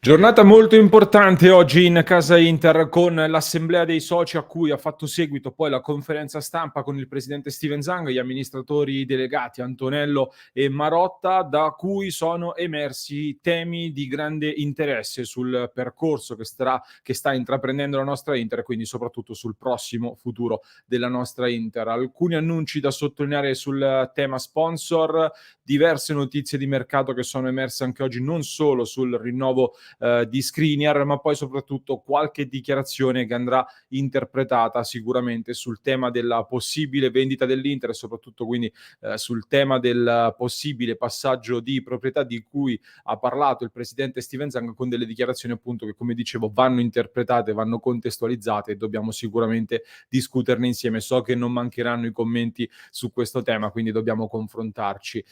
Giornata molto importante oggi in casa Inter con l'assemblea dei soci a cui ha fatto seguito poi la conferenza stampa con il presidente Steven Zang, gli amministratori delegati Antonello e Marotta, da cui sono emersi temi di grande interesse sul percorso che sta intraprendendo la nostra Inter e quindi soprattutto sul prossimo futuro della nostra Inter. Alcuni annunci da sottolineare sul tema sponsor, diverse notizie di mercato che sono emerse anche oggi non solo sul rinnovo di Skriniar, ma poi soprattutto qualche dichiarazione che andrà interpretata sicuramente sul tema della possibile vendita dell'Inter e soprattutto quindi sul tema del possibile passaggio di proprietà di cui ha parlato il presidente Steven Zang, con delle dichiarazioni appunto che, come dicevo, vanno interpretate, vanno contestualizzate e dobbiamo sicuramente discuterne insieme. So che non mancheranno i commenti su questo tema, quindi dobbiamo confrontarci.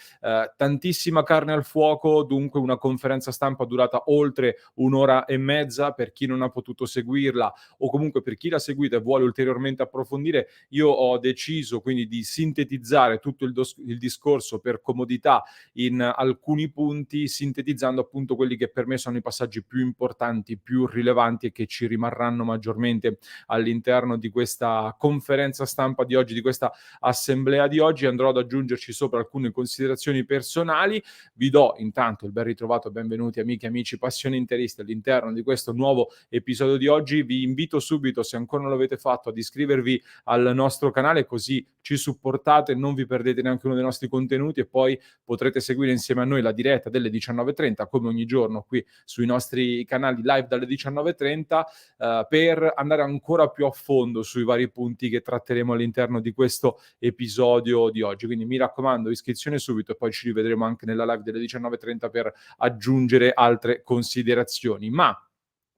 Tantissima carne al fuoco, dunque una conferenza stampa durata oltre un'ora e mezza. Per chi non ha potuto seguirla o comunque per chi l'ha seguita e vuole ulteriormente approfondire, io ho deciso quindi di sintetizzare tutto il discorso per comodità in alcuni punti, sintetizzando appunto quelli che per me sono i passaggi più importanti, più rilevanti e che ci rimarranno maggiormente all'interno di questa conferenza stampa di oggi, di questa assemblea di oggi. Andrò ad aggiungerci sopra alcune considerazioni personali. Vi do intanto il ben ritrovato, benvenuti amiche e amici passioni interisti all'interno di questo nuovo episodio di oggi. Vi invito subito, se ancora non l'avete fatto, ad iscrivervi al nostro canale, così ci supportate, non vi perdete neanche uno dei nostri contenuti e poi potrete seguire insieme a noi la diretta delle 19:30 come ogni giorno qui sui nostri canali live dalle 19:30 per andare ancora più a fondo sui vari punti che tratteremo all'interno di questo episodio di oggi. Quindi mi raccomando, iscrizione subito e poi ci rivedremo anche nella live delle 19:30 per aggiungere altre considerazioni. Ma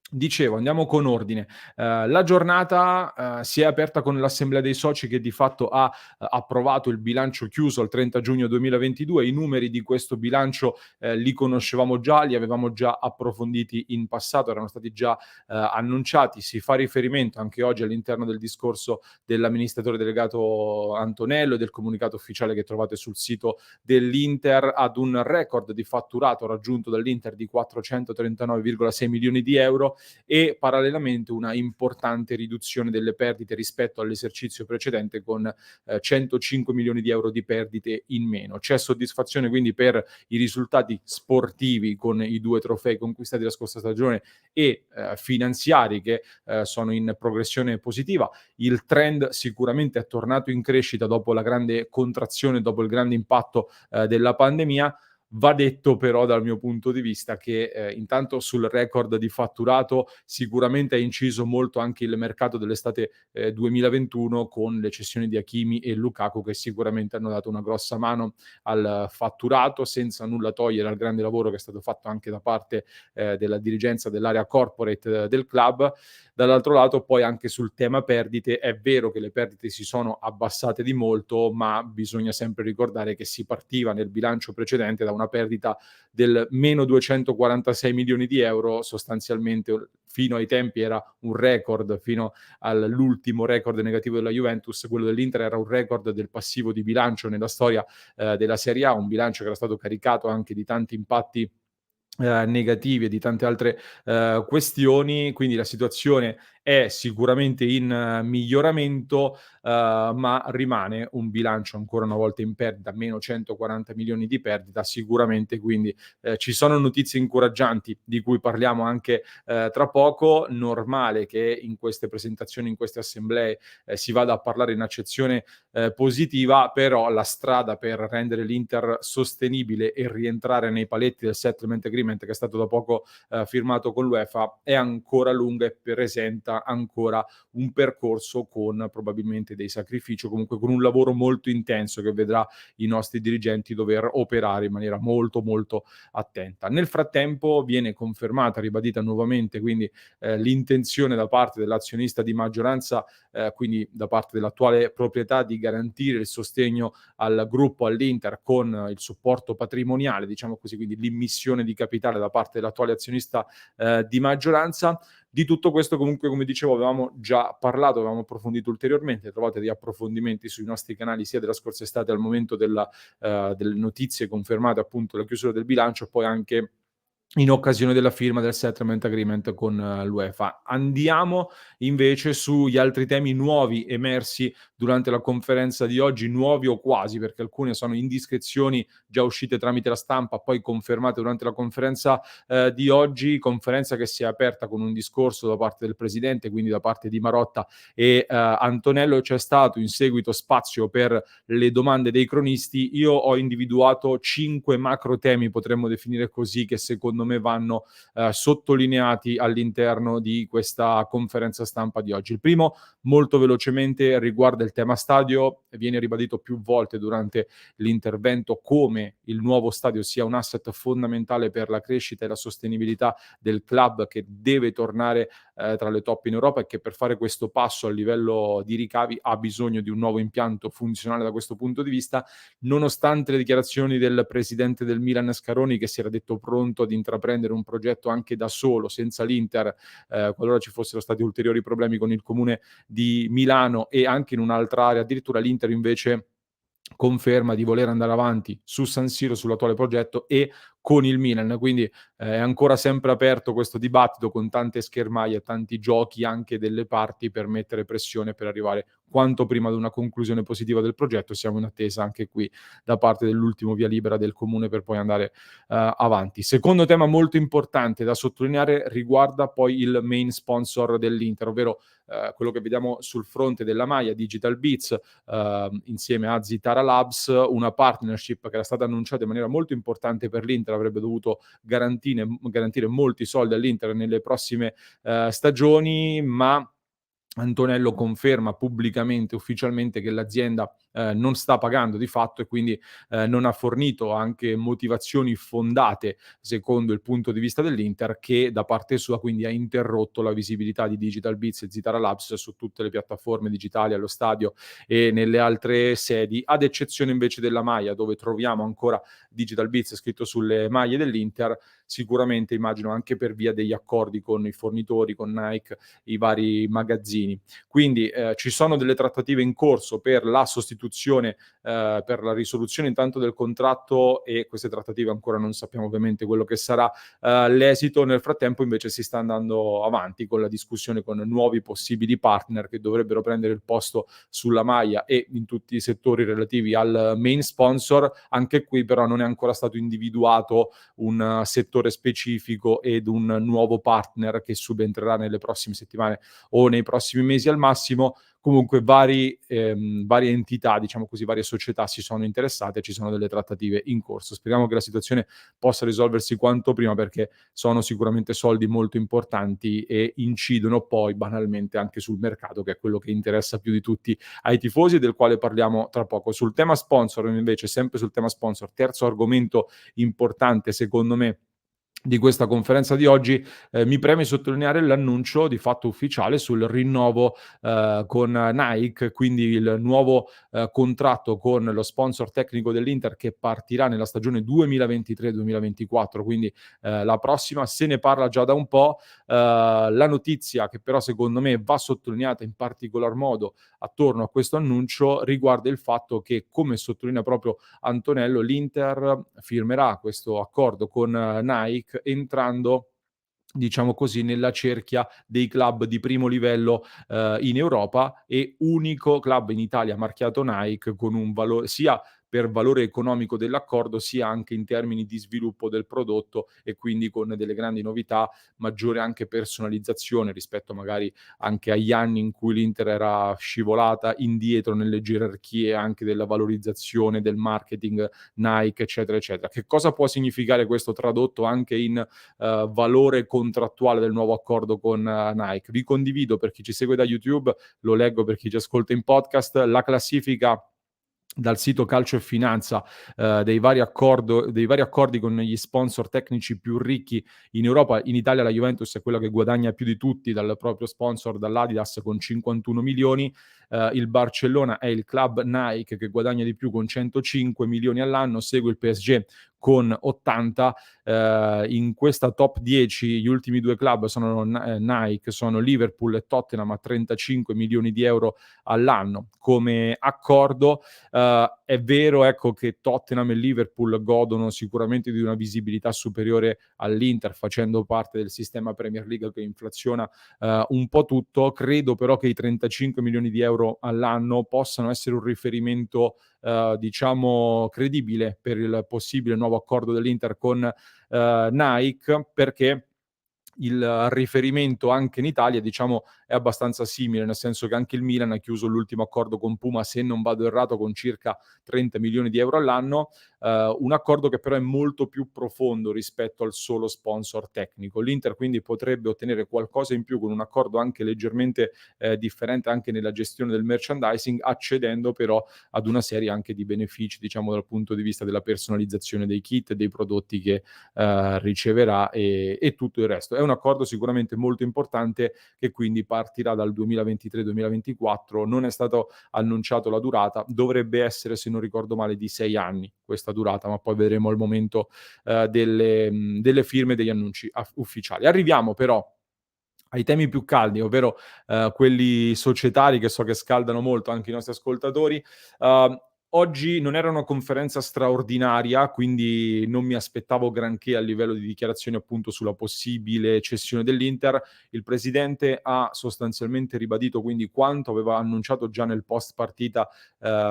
dicevo, andiamo con ordine. La giornata, si è aperta con l'assemblea dei soci che di fatto ha approvato il bilancio chiuso al 30 giugno 2022. I numeri di questo bilancio, li conoscevamo già, li avevamo già approfonditi in passato, erano stati già, annunciati. Si fa riferimento anche oggi all'interno del discorso dell'amministratore delegato Antonello e del comunicato ufficiale che trovate sul sito dell'Inter ad un record di fatturato raggiunto dall'Inter di 439,6 milioni di euro e parallelamente una importante riduzione delle perdite rispetto all'esercizio precedente con 105 milioni di euro di perdite in meno. C'è soddisfazione quindi per i risultati sportivi con i 2 trofei conquistati la scorsa stagione e finanziari che sono in progressione positiva. Il trend sicuramente è tornato in crescita dopo la grande contrazione, dopo il grande impatto della pandemia. Va detto però dal mio punto di vista che intanto sul record di fatturato sicuramente ha inciso molto anche il mercato dell'estate 2021 con le cessioni di Hakimi e Lukaku che sicuramente hanno dato una grossa mano al fatturato, senza nulla togliere al grande lavoro che è stato fatto anche da parte della dirigenza dell'area corporate del club. Dall'altro lato poi anche sul tema perdite, è vero che le perdite si sono abbassate di molto, ma bisogna sempre ricordare che si partiva nel bilancio precedente da una perdita del meno 246 milioni di euro, sostanzialmente fino ai tempi era un record, fino all'ultimo record negativo della Juventus, quello dell'Inter era un record del passivo di bilancio nella storia della Serie A, un bilancio che era stato caricato anche di tanti impatti negativi e di tante altre questioni, quindi la situazione è sicuramente in miglioramento, ma rimane un bilancio ancora una volta in perdita, meno 140 milioni di perdita sicuramente, quindi ci sono notizie incoraggianti di cui parliamo anche tra poco. Normale che in queste presentazioni, in queste assemblee si vada a parlare in accezione positiva, però la strada per rendere l'Inter sostenibile e rientrare nei paletti del settlement agreement che è stato da poco firmato con l'UEFA è ancora lunga e presenta ancora un percorso con probabilmente dei sacrifici o comunque con un lavoro molto intenso che vedrà i nostri dirigenti dover operare in maniera molto molto attenta. Nel frattempo viene confermata, ribadita nuovamente quindi l'intenzione da parte dell'azionista di maggioranza, quindi da parte dell'attuale proprietà, di garantire il sostegno al gruppo, all'Inter, con il supporto patrimoniale, diciamo così, quindi l'immissione di capitale da parte dell'attuale azionista di maggioranza. Di tutto questo comunque, come dicevo, avevamo già parlato, avevamo approfondito ulteriormente, trovate degli approfondimenti sui nostri canali sia della scorsa estate al momento delle notizie confermate appunto la chiusura del bilancio, poi anche in occasione della firma del settlement agreement con l'UEFA. Andiamo invece sugli altri temi nuovi emersi durante la conferenza di oggi, nuovi o quasi, perché alcune sono indiscrezioni già uscite tramite la stampa, poi confermate durante la conferenza di oggi, conferenza che si è aperta con un discorso da parte del presidente, quindi da parte di Marotta e Antonello. C'è stato in seguito spazio per le domande dei cronisti. Io ho individuato 5 macro temi, potremmo definire così, che secondo me vanno sottolineati all'interno di questa conferenza stampa di oggi. Il primo, molto velocemente, riguarda il tema stadio. Viene ribadito più volte durante l'intervento come il nuovo stadio sia un asset fondamentale per la crescita e la sostenibilità del club, che deve tornare tra le top in Europa, e che per fare questo passo a livello di ricavi ha bisogno di un nuovo impianto funzionale da questo punto di vista, nonostante le dichiarazioni del presidente del Milan Scaroni, che si era detto pronto ad intraprendere un progetto anche da solo, senza l'Inter, qualora ci fossero stati ulteriori problemi con il comune di Milano e anche in un'altra area. Addirittura l'Inter invece conferma di voler andare avanti su San Siro, sull'attuale progetto, e con il Milan. Quindi è ancora sempre aperto questo dibattito, con tante schermaglie, tanti giochi anche delle parti per mettere pressione per arrivare quanto prima ad una conclusione positiva del progetto. Siamo in attesa anche qui da parte dell'ultimo via libera del comune per poi andare avanti. Secondo tema molto importante da sottolineare riguarda poi il main sponsor dell'Inter, ovvero quello che vediamo sul fronte della maglia, Digital Beats, insieme a Zitara Labs, una partnership che era stata annunciata in maniera molto importante per l'Inter, avrebbe dovuto garantire molti soldi all'Inter nelle prossime stagioni, ma Antonello conferma pubblicamente, ufficialmente, che l'azienda non sta pagando di fatto, e quindi non ha fornito anche motivazioni fondate secondo il punto di vista dell'Inter, che da parte sua quindi ha interrotto la visibilità di Digital Beats e Zitara Labs su tutte le piattaforme digitali, allo stadio e nelle altre sedi, ad eccezione invece della maglia, dove troviamo ancora Digital Beats scritto sulle maglie dell'Inter, sicuramente immagino anche per via degli accordi con i fornitori, con Nike, i vari magazzini. Quindi ci sono delle trattative in corso per la sostituzione, per la risoluzione intanto del contratto, e queste trattative ancora non sappiamo ovviamente quello che sarà l'esito. Nel frattempo invece si sta andando avanti con la discussione con nuovi possibili partner che dovrebbero prendere il posto sulla maglia e in tutti i settori relativi al main sponsor. Anche qui però non è ancora stato individuato un settore specifico ed un nuovo partner che subentrerà nelle prossime settimane o nei prossimi mesi al massimo. Comunque varie entità, diciamo così, varie società si sono interessate, ci sono delle trattative in corso. Speriamo che la situazione possa risolversi quanto prima, perché sono sicuramente soldi molto importanti e incidono poi banalmente anche sul mercato, che è quello che interessa più di tutti ai tifosi, del quale parliamo tra poco. Sul tema sponsor invece, sempre sul tema sponsor, terzo argomento importante secondo me di questa conferenza di oggi, mi preme sottolineare l'annuncio di fatto ufficiale sul rinnovo con Nike, quindi il nuovo contratto con lo sponsor tecnico dell'Inter, che partirà nella stagione 2023-2024, quindi la prossima. Se ne parla già da un po'. La notizia che però secondo me va sottolineata in particolar modo attorno a questo annuncio riguarda il fatto che, come sottolinea proprio Antonello, l'Inter firmerà questo accordo con Nike, entrando, diciamo così, nella cerchia dei club di primo livello in Europa, e unico club in Italia marchiato Nike, con un sia per valore economico dell'accordo, sia anche in termini di sviluppo del prodotto, e quindi con delle grandi novità, maggiore anche personalizzazione rispetto magari anche agli anni in cui l'Inter era scivolata indietro nelle gerarchie anche della valorizzazione del marketing Nike, eccetera, eccetera. Che cosa può significare questo tradotto anche in valore contrattuale del nuovo accordo con Nike? Vi condivido, per chi ci segue da YouTube, lo leggo per chi ci ascolta in podcast, la classifica dal sito Calcio e Finanza dei vari accordi con gli sponsor tecnici più ricchi in Europa. In Italia la Juventus è quella che guadagna più di tutti dal proprio sponsor, dall'Adidas, con 51 milioni. Il Barcellona è il club Nike che guadagna di più con 105 milioni all'anno, segue il PSG con 80. In questa top 10 gli ultimi 2 club sono Nike, sono Liverpool e Tottenham a 35 milioni di euro all'anno come accordo. È vero, ecco, che Tottenham e Liverpool godono sicuramente di una visibilità superiore all'Inter, facendo parte del sistema Premier League che inflaziona un po' tutto. Credo però che i 35 milioni di euro all'anno possano essere un riferimento, diciamo, credibile per il possibile nuovo accordo dell'Inter con Nike, perché il riferimento anche in Italia, diciamo, è abbastanza simile, nel senso che anche il Milan ha chiuso l'ultimo accordo con Puma, se non vado errato, con circa 30 milioni di euro all'anno, un accordo che però è molto più profondo rispetto al solo sponsor tecnico. L'Inter quindi potrebbe ottenere qualcosa in più con un accordo anche leggermente differente anche nella gestione del merchandising, accedendo però ad una serie anche di benefici, diciamo, dal punto di vista della personalizzazione dei kit e dei prodotti che riceverà, e tutto il resto. È un accordo sicuramente molto importante che quindi partirà dal 2023-2024. Non è stato annunciato la durata, dovrebbe essere, se non ricordo male, di 6 anni questa durata, ma poi vedremo al momento delle firme, degli annunci ufficiali. Arriviamo però ai temi più caldi, ovvero quelli societari, che so che scaldano molto anche i nostri ascoltatori. Uhm, Oggi non era una conferenza straordinaria, quindi non mi aspettavo granché a livello di dichiarazioni appunto sulla possibile cessione dell'Inter. Il presidente ha sostanzialmente ribadito quindi quanto aveva annunciato già nel post partita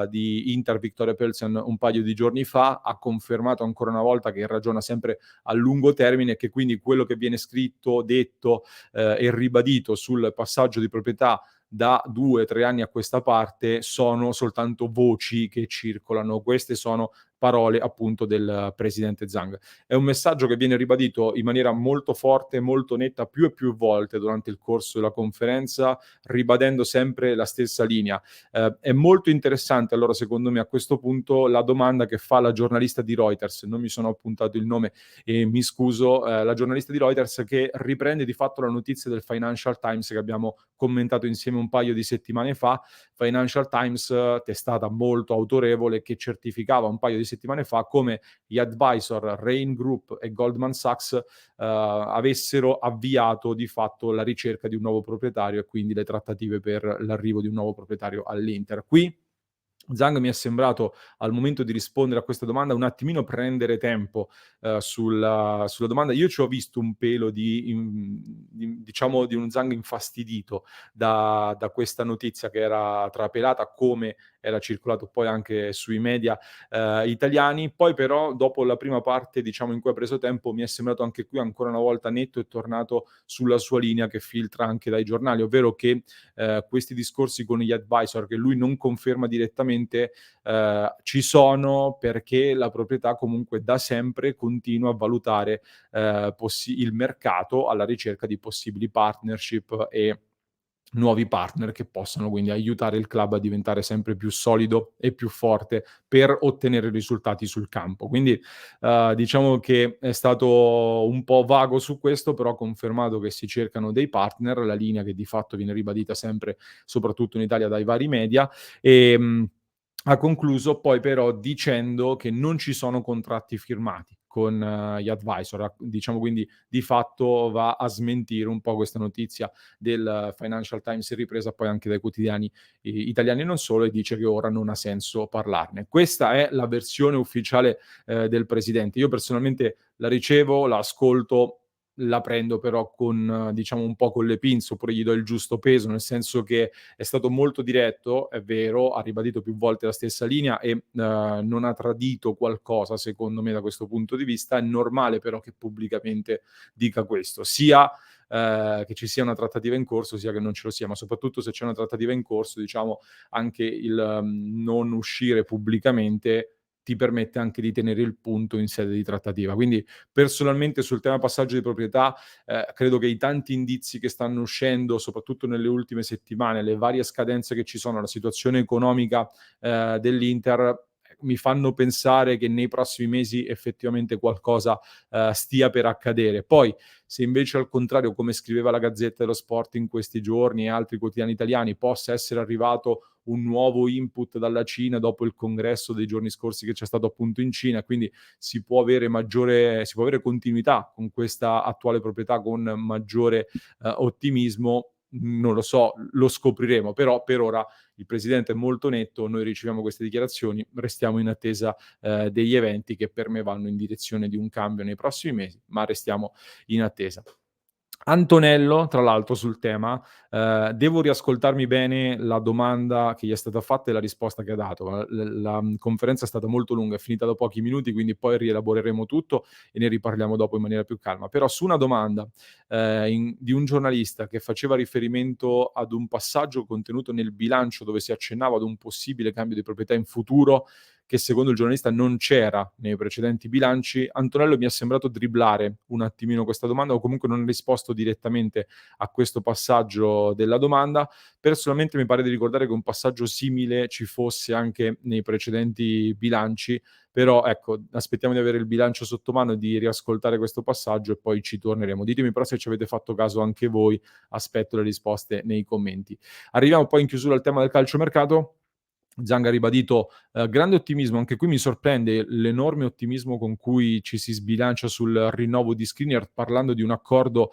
di Inter Viktoria Plzen un paio di giorni fa. Ha confermato ancora una volta che ragiona sempre a lungo termine e che quindi quello che viene scritto, detto e ribadito sul passaggio di proprietà da 2, 3 anni a questa parte sono soltanto voci che circolano. Queste sono parole appunto del presidente Zhang. È un messaggio che viene ribadito in maniera molto forte, molto netta, più e più volte durante il corso della conferenza, ribadendo sempre la stessa linea. È molto interessante allora, secondo me, a questo punto, la domanda che fa la giornalista di Reuters, non mi sono appuntato il nome e mi scuso, la giornalista di Reuters, che riprende di fatto la notizia del Financial Times che abbiamo commentato insieme un paio di settimane fa. Financial Times, testata molto autorevole, che certificava un paio di settimane fa come gli advisor Rain Group e Goldman Sachs avessero avviato di fatto la ricerca di un nuovo proprietario e quindi le trattative per l'arrivo di un nuovo proprietario all'Inter. Qui Zhang mi è sembrato, al momento di rispondere a questa domanda, un attimino prendere tempo, sulla domanda. Io ci ho visto un pelo diciamo, di un Zhang infastidito da questa notizia che era trapelata, come era circolato poi anche sui media, italiani. Poi però, dopo la prima parte, diciamo, in cui ha preso tempo, mi è sembrato anche qui ancora una volta netto e tornato sulla sua linea che filtra anche dai giornali, ovvero che questi discorsi con gli advisor, che lui non conferma direttamente, ci sono perché la proprietà comunque da sempre continua a valutare il mercato alla ricerca di possibili partnership e nuovi partner che possano quindi aiutare il club a diventare sempre più solido e più forte per ottenere risultati sul campo. Quindi, diciamo che è stato un po' vago su questo, però ha confermato che si cercano dei partner, la linea che di fatto viene ribadita sempre, soprattutto in Italia, dai vari media. Ha concluso poi però dicendo che non ci sono contratti firmati con gli advisor. Diciamo, quindi di fatto va a smentire un po' questa notizia del Financial Times, ripresa poi anche dai quotidiani italiani e non solo, e dice che ora non ha senso parlarne. Questa è la versione ufficiale del presidente. Io personalmente la ricevo, la ascolto, la prendo però con, diciamo, un po' con le pinze, oppure gli do il giusto peso, nel senso che è stato molto diretto, è vero, ha ribadito più volte la stessa linea e non ha tradito qualcosa, secondo me, da questo punto di vista. È normale però che pubblicamente dica questo, sia che ci sia una trattativa in corso, sia che non ce lo sia, ma soprattutto se c'è una trattativa in corso, diciamo, anche il non uscire pubblicamente ti permette anche di tenere il punto in sede di trattativa. Quindi personalmente sul tema passaggio di proprietà, credo che i tanti indizi che stanno uscendo, soprattutto nelle ultime settimane, le varie scadenze che ci sono, la situazione economica dell'Inter, mi fanno pensare che nei prossimi mesi effettivamente qualcosa stia per accadere. Poi, se invece al contrario, come scriveva la Gazzetta dello Sport in questi giorni e altri quotidiani italiani, possa essere arrivato un nuovo input dalla Cina dopo il congresso dei giorni scorsi che c'è stato appunto in Cina, quindi si può avere continuità con questa attuale proprietà con maggiore ottimismo. Non lo so, lo scopriremo, però per ora il presidente è molto netto, noi riceviamo queste dichiarazioni, restiamo in attesa degli eventi che per me vanno in direzione di un cambio nei prossimi mesi, ma restiamo in attesa. Antonello, tra l'altro sul tema, devo riascoltarmi bene la domanda che gli è stata fatta e la risposta che ha dato. La conferenza è stata molto lunga, è finita da pochi minuti, quindi poi rielaboreremo tutto e ne riparliamo dopo in maniera più calma. Però su una domanda, di un giornalista che faceva riferimento ad un passaggio contenuto nel bilancio dove si accennava ad un possibile cambio di proprietà in futuro, che secondo il giornalista non c'era nei precedenti bilanci, Antonello mi è sembrato dribblare un attimino questa domanda o comunque non ha risposto direttamente a questo passaggio della domanda. Personalmente mi pare di ricordare che un passaggio simile ci fosse anche nei precedenti bilanci, però ecco, aspettiamo di avere il bilancio sotto mano e di riascoltare questo passaggio e poi ci torneremo. Ditemi però se ci avete fatto caso anche voi, aspetto le risposte nei commenti. Arriviamo poi in chiusura al tema del calciomercato. Zhang ha ribadito grande ottimismo, anche qui mi sorprende l'enorme ottimismo con cui ci si sbilancia sul rinnovo di Skriniar, parlando di un accordo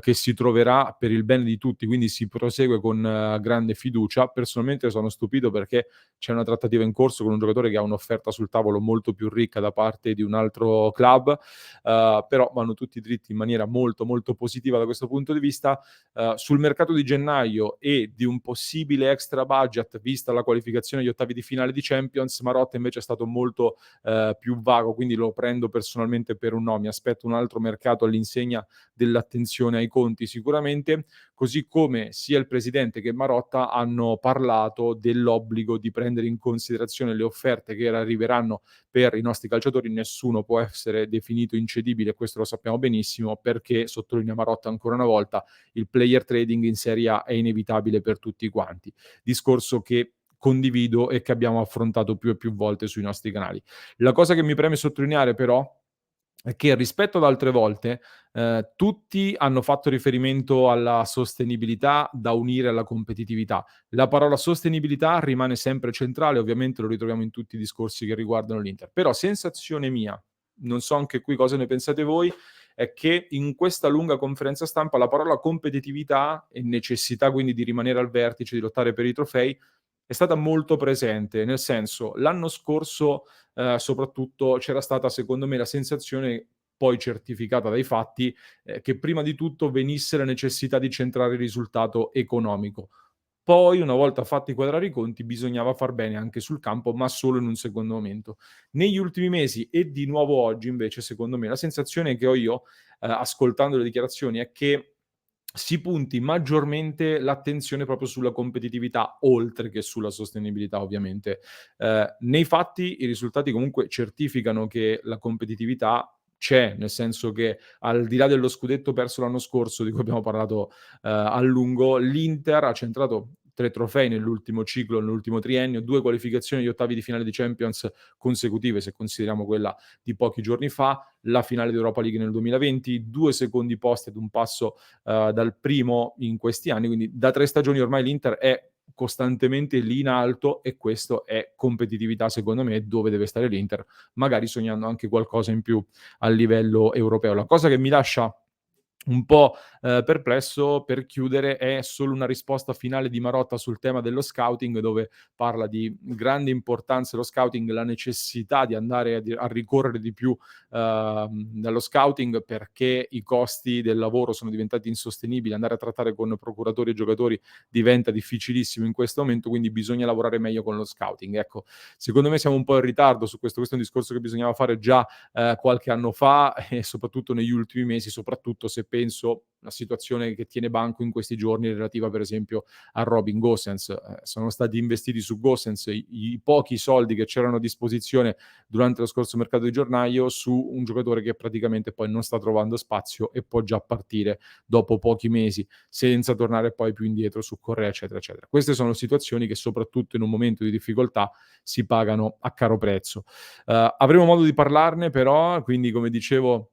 che si troverà per il bene di tutti, quindi si prosegue con grande fiducia. Personalmente sono stupito perché c'è una trattativa in corso con un giocatore che ha un'offerta sul tavolo molto più ricca da parte di un altro club, però vanno tutti dritti in maniera molto, molto positiva da questo punto di vista. Sul mercato di gennaio e di un possibile extra budget, vista la qualificazione agli ottavi di finale di Champions, Marotta invece è stato molto più vago, quindi lo prendo personalmente per un no. Mi aspetto un altro mercato all'insegna dell'attenzione ai conti sicuramente, così come sia il presidente che Marotta hanno parlato dell'obbligo di prendere in considerazione le offerte che arriveranno per i nostri calciatori. Nessuno può essere definito incedibile, questo lo sappiamo benissimo, perché, sottolinea Marotta ancora una volta, il player trading in Serie A è inevitabile per tutti quanti. Discorso che condivido e che abbiamo affrontato più e più volte sui nostri canali. La cosa che mi preme sottolineare però è che rispetto ad altre volte, tutti hanno fatto riferimento alla sostenibilità da unire alla competitività. La parola sostenibilità rimane sempre centrale, ovviamente lo ritroviamo in tutti i discorsi che riguardano l'Inter. Però sensazione mia, non so anche qui cosa ne pensate voi, è che in questa lunga conferenza stampa la parola competitività e necessità quindi di rimanere al vertice, di lottare per i trofei, è stata molto presente. Nel senso, l'anno scorso, soprattutto c'era stata secondo me la sensazione, poi certificata dai fatti, che prima di tutto venisse la necessità di centrare il risultato economico. Poi, una volta fatti quadrare i conti, bisognava far bene anche sul campo, ma solo in un secondo momento. Negli ultimi mesi e di nuovo oggi, invece, secondo me, la sensazione che ho io, ascoltando le dichiarazioni, è che si punti maggiormente l'attenzione proprio sulla competitività, oltre che sulla sostenibilità ovviamente. Nei fatti i risultati comunque certificano che la competitività c'è, nel senso che al di là dello scudetto perso l'anno scorso, di cui abbiamo parlato, a lungo, l'Inter ha centrato 3 trofei nell'ultimo ciclo, nell'ultimo triennio, 2 qualificazioni agli ottavi di finale di Champions consecutive, se consideriamo quella di pochi giorni fa, la finale di Europa League nel 2020, 2 secondi posti ad un passo dal primo in questi anni, quindi da 3 stagioni ormai l'Inter è costantemente lì in alto e questo è competitività secondo me dove deve stare l'Inter, magari sognando anche qualcosa in più a livello europeo. La cosa che mi lascia un po', perplesso per chiudere è solo una risposta finale di Marotta sul tema dello scouting, dove parla di grande importanza dello scouting, la necessità di andare a ricorrere di più, dallo scouting perché i costi del lavoro sono diventati insostenibili, andare a trattare con procuratori e giocatori diventa difficilissimo in questo momento, quindi bisogna lavorare meglio con lo scouting. Ecco, secondo me siamo un po' in ritardo su questo è un discorso che bisognava fare già, qualche anno fa e soprattutto negli ultimi mesi, soprattutto se penso la situazione che tiene banco in questi giorni relativa per esempio a Robin Gosens. Sono stati investiti su Gosens i pochi soldi che c'erano a disposizione durante lo scorso mercato di gennaio su un giocatore che praticamente poi non sta trovando spazio e può già partire dopo pochi mesi, senza tornare poi più indietro su Correa, eccetera, eccetera. Queste sono situazioni che soprattutto in un momento di difficoltà si pagano a caro prezzo. Avremo modo di parlarne però, quindi come dicevo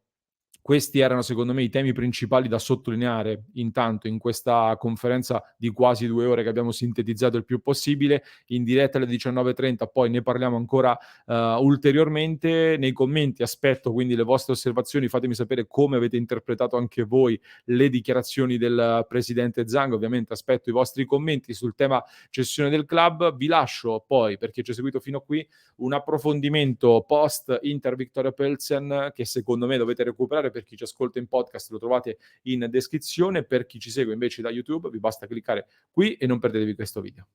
questi erano secondo me i temi principali da sottolineare intanto in questa conferenza di quasi 2 ore che abbiamo sintetizzato il più possibile, in diretta alle 19:30, poi ne parliamo ancora, ulteriormente. Nei commenti aspetto quindi le vostre osservazioni, fatemi sapere come avete interpretato anche voi le dichiarazioni del presidente Zhang, ovviamente aspetto i vostri commenti sul tema cessione del club. Vi lascio poi, per chi ci ha seguito fino a qui, un approfondimento post Inter Viktoria Plzen che secondo me dovete recuperare. Per chi ci ascolta in podcast lo trovate in descrizione, per chi ci segue invece da YouTube vi basta cliccare qui e non perdetevi questo video.